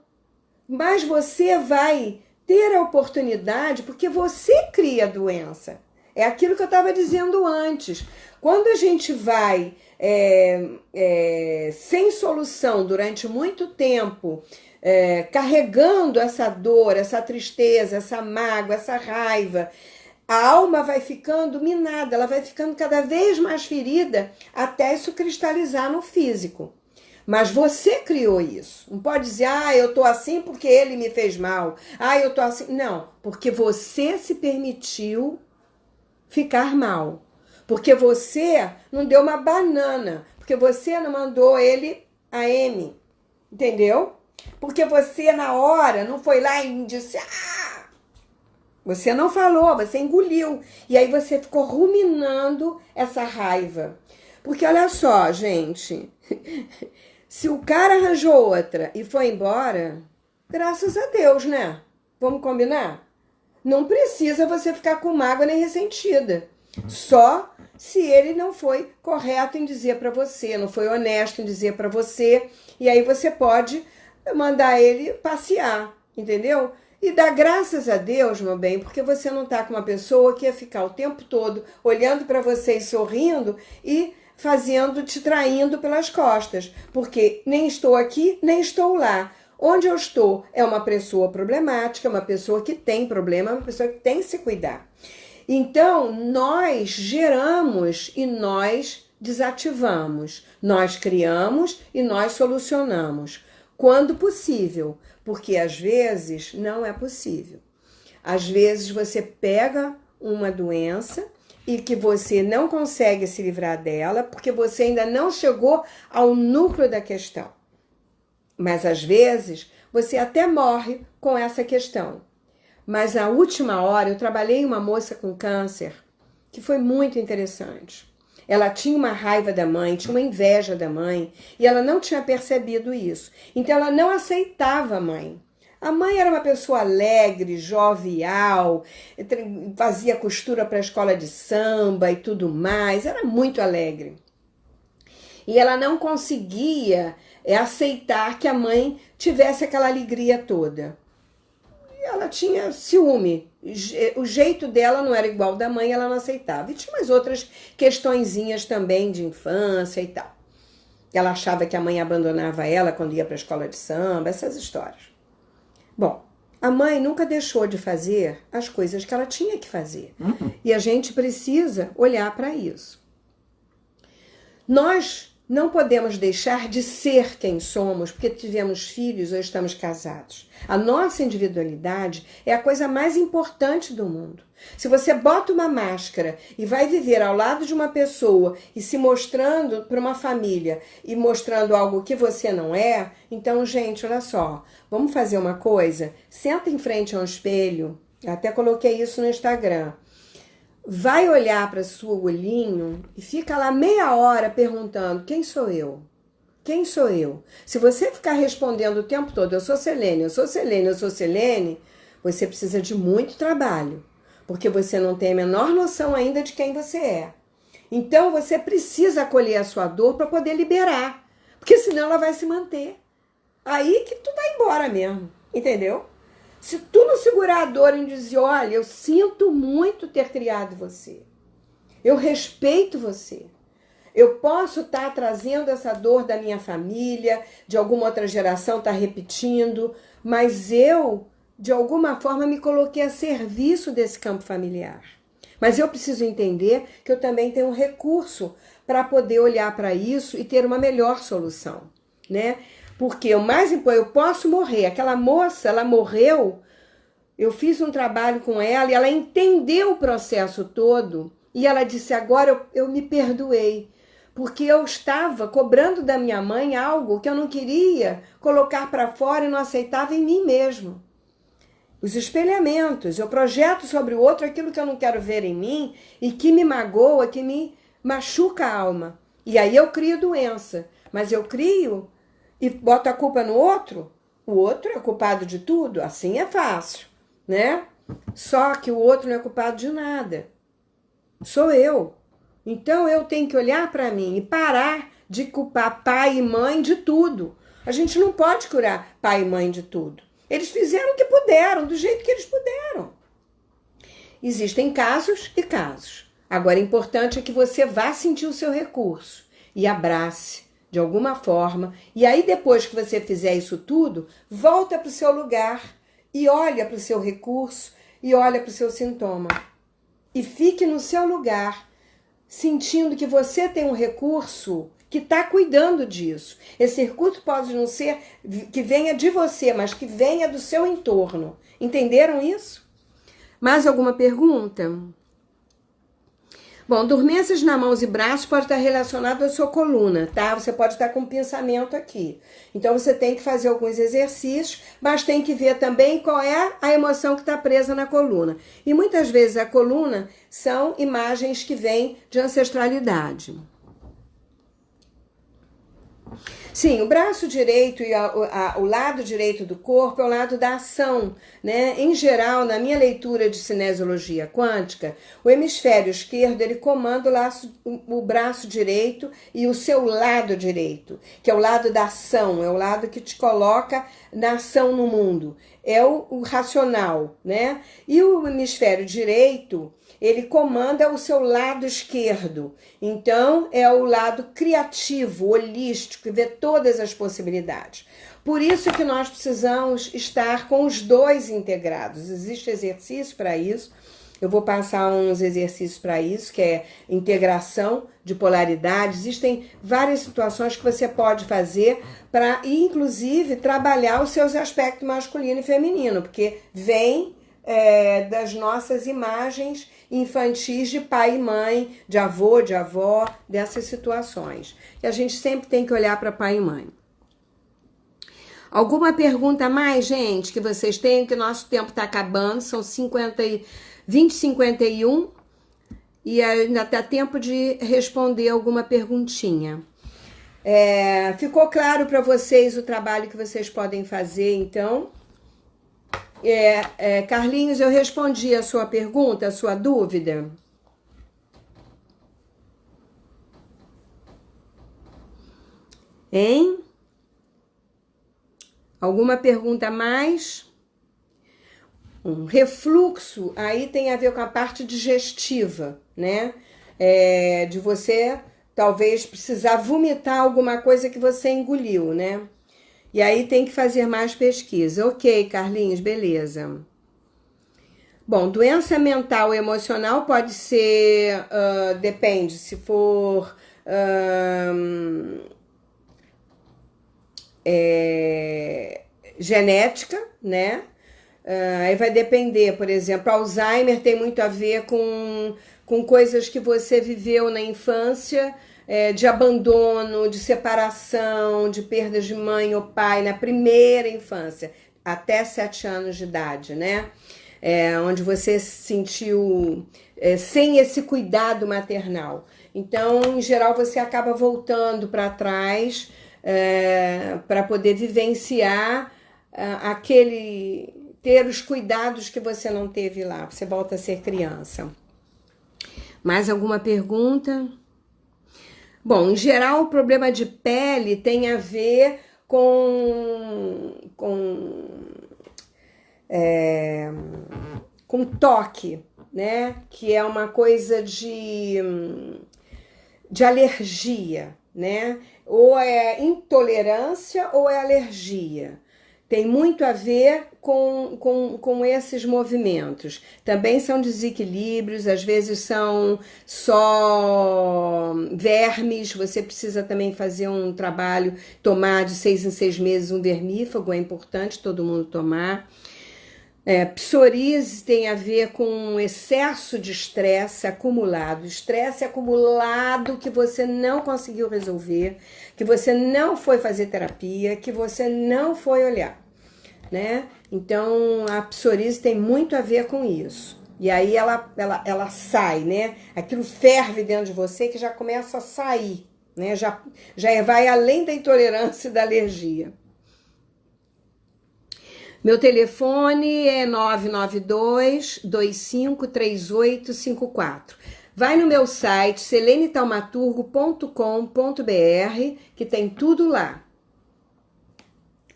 mas você vai ter a oportunidade, porque você cria a doença. É aquilo que eu estava dizendo antes. Quando a gente vai sem solução durante muito tempo, carregando essa dor, essa tristeza, essa mágoa, essa raiva, a alma vai ficando minada, ela vai ficando cada vez mais ferida até isso cristalizar no físico. Mas você criou isso. Não pode dizer, eu tô assim porque ele me fez mal. Eu tô assim. Não, porque você se permitiu ficar mal. Porque você não deu uma banana. Porque você não mandou ele a M. Entendeu? Porque você, na hora, não foi lá e disse, você não falou, você engoliu. E aí você ficou ruminando essa raiva. Porque olha só, gente... Se o cara arranjou outra e foi embora, graças a Deus, né? Vamos combinar? Não precisa você ficar com mágoa nem ressentida. Só se ele não foi correto em dizer para você, não foi honesto em dizer para você, e aí você pode mandar ele passear, entendeu? E dar graças a Deus, meu bem, porque você não tá com uma pessoa que ia ficar o tempo todo olhando para você e sorrindo e te traindo pelas costas, porque nem estou aqui, nem estou lá. Onde eu estou é uma pessoa problemática, uma pessoa que tem problema, uma pessoa que tem que se cuidar. Então, nós geramos e nós desativamos, nós criamos e nós solucionamos, quando possível, porque às vezes não é possível. Às vezes você pega uma doença e que você não consegue se livrar dela, porque você ainda não chegou ao núcleo da questão. Mas às vezes você até morre com essa questão. Mas na última hora eu trabalhei uma moça com câncer que foi muito interessante. Ela tinha uma raiva da mãe, tinha uma inveja da mãe, e ela não tinha percebido isso. Então ela não aceitava a mãe. A mãe era uma pessoa alegre, jovial, fazia costura para a escola de samba e tudo mais, era muito alegre. E ela não conseguia aceitar que a mãe tivesse aquela alegria toda. E ela tinha ciúme. O jeito dela não era igual ao da mãe, ela não aceitava. E tinha umas outras questõezinhas também de infância e tal. Ela achava que a mãe abandonava ela quando ia para a escola de samba, essas histórias. Bom, a mãe nunca deixou de fazer as coisas que ela tinha que fazer. E a gente precisa olhar para isso. Nós não podemos deixar de ser quem somos porque tivemos filhos ou estamos casados. A nossa individualidade é a coisa mais importante do mundo. Se você bota uma máscara e vai viver ao lado de uma pessoa e se mostrando para uma família e mostrando algo que você não é, então, gente, olha só, vamos fazer uma coisa? Senta em frente a um espelho, eu até coloquei isso no Instagram. Vai olhar para o seu olhinho e fica lá meia hora perguntando, quem sou eu? Quem sou eu? Se você ficar respondendo o tempo todo, eu sou Selene, eu sou Selene, eu sou Selene, você precisa de muito trabalho, porque você não tem a menor noção ainda de quem você é. Então você precisa acolher a sua dor para poder liberar, porque senão ela vai se manter. Aí que tu vai embora mesmo, entendeu? Se tu não segurar a dor e dizer, olha, eu sinto muito ter criado você. Eu respeito você. Eu posso estar trazendo essa dor da minha família, de alguma outra geração estar repetindo, mas eu, de alguma forma, me coloquei a serviço desse campo familiar. Mas eu preciso entender que eu também tenho um recurso para poder olhar para isso e ter uma melhor solução, né? Porque o mais importante, eu posso morrer. Aquela moça, ela morreu, eu fiz um trabalho com ela e ela entendeu o processo todo e ela disse, agora eu me perdoei. Porque eu estava cobrando da minha mãe algo que eu não queria colocar para fora e não aceitava em mim mesmo. Os espelhamentos, eu projeto sobre o outro aquilo que eu não quero ver em mim e que me magoa, que me machuca a alma. E aí eu crio doença, mas eu crio e boto a culpa no outro. O outro é culpado de tudo, assim é fácil, né? Só que o outro não é culpado de nada. Sou eu. Então eu tenho que olhar para mim e parar de culpar pai e mãe de tudo. A gente não pode curar pai e mãe de tudo. Eles fizeram o que puderam, do jeito que eles puderam. Existem casos e casos. Agora, o importante é que você vá sentir o seu recurso e abrace de alguma forma. E aí, depois que você fizer isso tudo, volta para o seu lugar e olha para o seu recurso e olha para o seu sintoma. E fique no seu lugar, sentindo que você tem um recurso que está cuidando disso. Esse recurso pode não ser que venha de você, mas que venha do seu entorno. Entenderam isso? Mais alguma pergunta? Bom, dormências na mãos e braços pode estar relacionado à sua coluna, tá? Você pode estar com um pensamento aqui. Então, você tem que fazer alguns exercícios, mas tem que ver também qual é a emoção que está presa na coluna. E muitas vezes a coluna são imagens que vêm de ancestralidade. Sim, o braço direito e o lado direito do corpo é o lado da ação, né? Em geral, na minha leitura de cinesiologia quântica, o hemisfério esquerdo, ele comanda o braço direito e o seu lado direito, que é o lado da ação, é o lado que te coloca na ação no mundo, é o racional, né? E o hemisfério direito, ele comanda o seu lado esquerdo. Então, é o lado criativo, holístico, que vê todas as possibilidades. Por isso que nós precisamos estar com os dois integrados. Existe exercício para isso. Eu vou passar uns exercícios para isso, que é integração de polaridades. Existem várias situações que você pode fazer para, inclusive, trabalhar os seus aspectos masculino e feminino, porque vem das nossas imagens infantis de pai e mãe, de avô, de avó, dessas situações. E a gente sempre tem que olhar para pai e mãe. Alguma pergunta a mais, gente, que vocês têm? Que nosso tempo está acabando, são 20h51 e ainda dá tempo de responder alguma perguntinha. Ficou claro para vocês o trabalho que vocês podem fazer, então? Carlinhos, eu respondi a sua pergunta, a sua dúvida? Hein? Alguma pergunta a mais? Um refluxo aí tem a ver com a parte digestiva, né? De você talvez precisar vomitar alguma coisa que você engoliu, né? E aí tem que fazer mais pesquisa. Ok, Carlinhos, beleza. Bom, doença mental e emocional pode ser, depende, se for genética, né? Aí vai depender, por exemplo, Alzheimer tem muito a ver com coisas que você viveu na infância, de abandono, de separação, de perdas de mãe ou pai na primeira infância, até 7 anos de idade, né? Onde você se sentiu sem esse cuidado maternal. Então, em geral, você acaba voltando para trás para poder vivenciar ter os cuidados que você não teve lá. Você volta a ser criança. Mais alguma pergunta? Bom, em geral, o problema de pele tem a ver com toque, né? Que é uma coisa de de alergia, né? Ou é intolerância ou é alergia. Tem muito a ver com esses movimentos. Também são desequilíbrios, às vezes são só vermes. Você precisa também fazer um trabalho, tomar de 6 em 6 meses um vermífugo, é importante todo mundo tomar. Psoríase tem a ver com excesso de estresse acumulado que você não conseguiu resolver, que você não foi fazer terapia, que você não foi olhar, né? Então a psoríase tem muito a ver com isso. E aí ela sai, né? Aquilo ferve dentro de você que já começa a sair, né? Já vai além da intolerância e da alergia. Meu telefone é 992-253854. Vai no meu site, selenetaumaturgo.com.br, que tem tudo lá.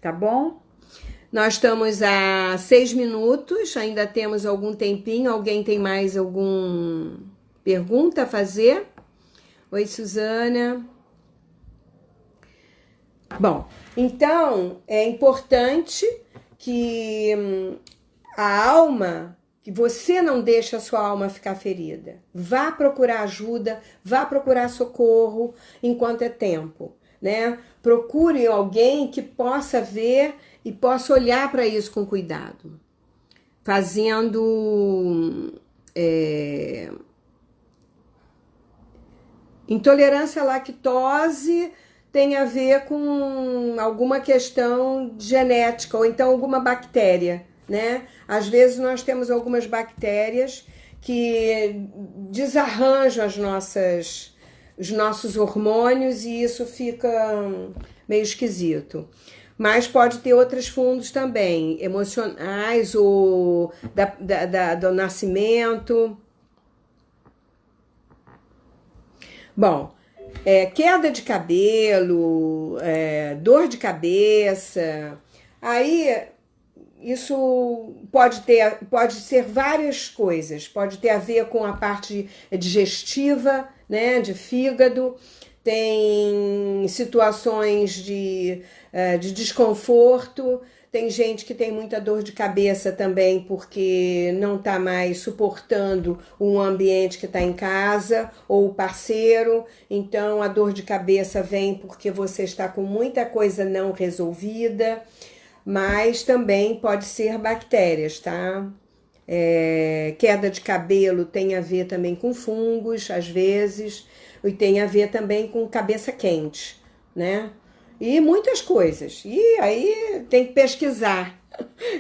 Tá bom? Nós estamos a 6 minutos, ainda temos algum tempinho. Alguém tem mais alguma pergunta a fazer? Oi, Suzana. Bom, então é importante que a alma, que você não deixe a sua alma ficar ferida. Vá procurar ajuda, vá procurar socorro enquanto é tempo, né? Procure alguém que possa ver e possa olhar para isso com cuidado. Fazendo intolerância à lactose tem a ver com alguma questão genética ou então alguma bactéria, né? Às vezes nós temos algumas bactérias que desarranjam os nossos hormônios e isso fica meio esquisito. Mas pode ter outros fundos também, emocionais ou do nascimento. Bom, queda de cabelo, dor de cabeça, aí isso pode ser várias coisas, pode ter a ver com a parte digestiva, né, de fígado, tem situações de desconforto. Tem gente que tem muita dor de cabeça também porque não está mais suportando um ambiente que está em casa ou o parceiro. Então a dor de cabeça vem porque você está com muita coisa não resolvida, mas também pode ser bactérias, tá? Queda de cabelo tem a ver também com fungos, às vezes, e tem a ver também com cabeça quente, né? E muitas coisas. E aí tem que pesquisar.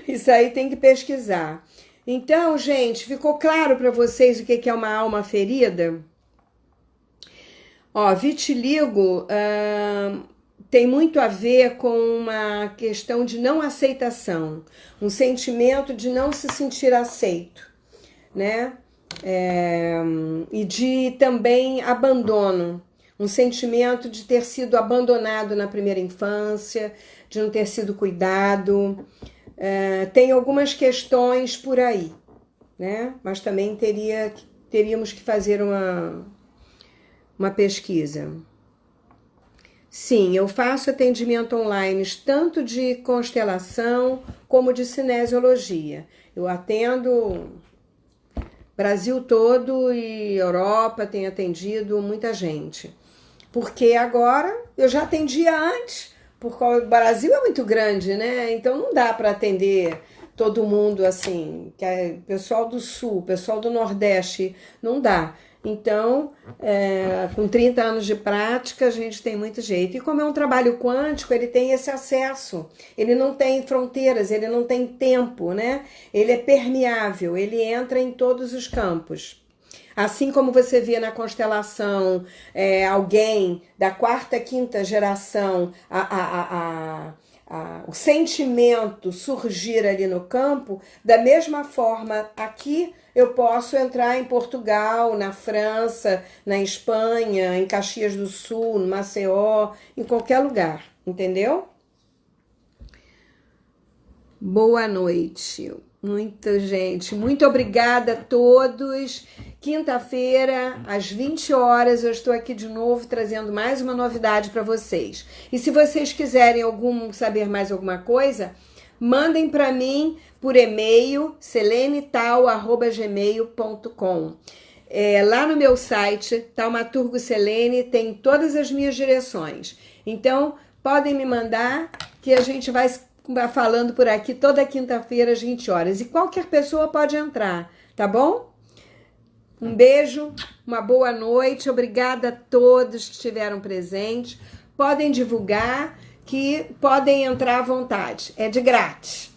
Isso aí tem que pesquisar. Então, gente, ficou claro para vocês o que é uma alma ferida? Ó, vitiligo tem muito a ver com uma questão de não aceitação, um sentimento de não se sentir aceito, né? E de também abandono. Um sentimento de ter sido abandonado na primeira infância, de não ter sido cuidado. Tem algumas questões por aí, né? Mas também teríamos que fazer uma pesquisa. Sim, eu faço atendimento online, tanto de constelação como de cinesiologia. Eu atendo Brasil todo e Europa, tenho atendido muita gente. Porque agora eu já atendia antes, porque o Brasil é muito grande, né? Então não dá para atender todo mundo assim, que é pessoal do Sul, pessoal do Nordeste, não dá. Então, com 30 anos de prática, a gente tem muito jeito. E como é um trabalho quântico, ele tem esse acesso. Ele não tem fronteiras, ele não tem tempo, né? Ele é permeável, ele entra em todos os campos. Assim como você vê na constelação alguém da quarta, quinta geração, o sentimento surgir ali no campo, da mesma forma aqui eu posso entrar em Portugal, na França, na Espanha, em Caxias do Sul, no Maceió, em qualquer lugar, entendeu? Boa noite. Muito, gente. Muito obrigada a todos. Quinta-feira, às 20 horas, eu estou aqui de novo trazendo mais uma novidade para vocês. E se vocês quiserem saber mais alguma coisa, mandem para mim por e-mail selenetal@gmail.com. Lá no meu site, Taumaturgo Selene, tem todas as minhas direções. Então, podem me mandar que a gente vai falando por aqui toda quinta-feira às 20 horas. E qualquer pessoa pode entrar, tá bom? Um beijo, uma boa noite. Obrigada a todos que estiveram presentes. Podem divulgar, que podem entrar à vontade. É de grátis.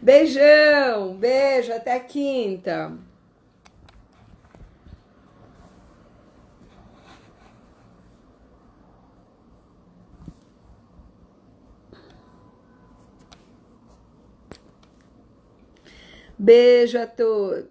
Beijão, beijo, até quinta. Beijo a todos.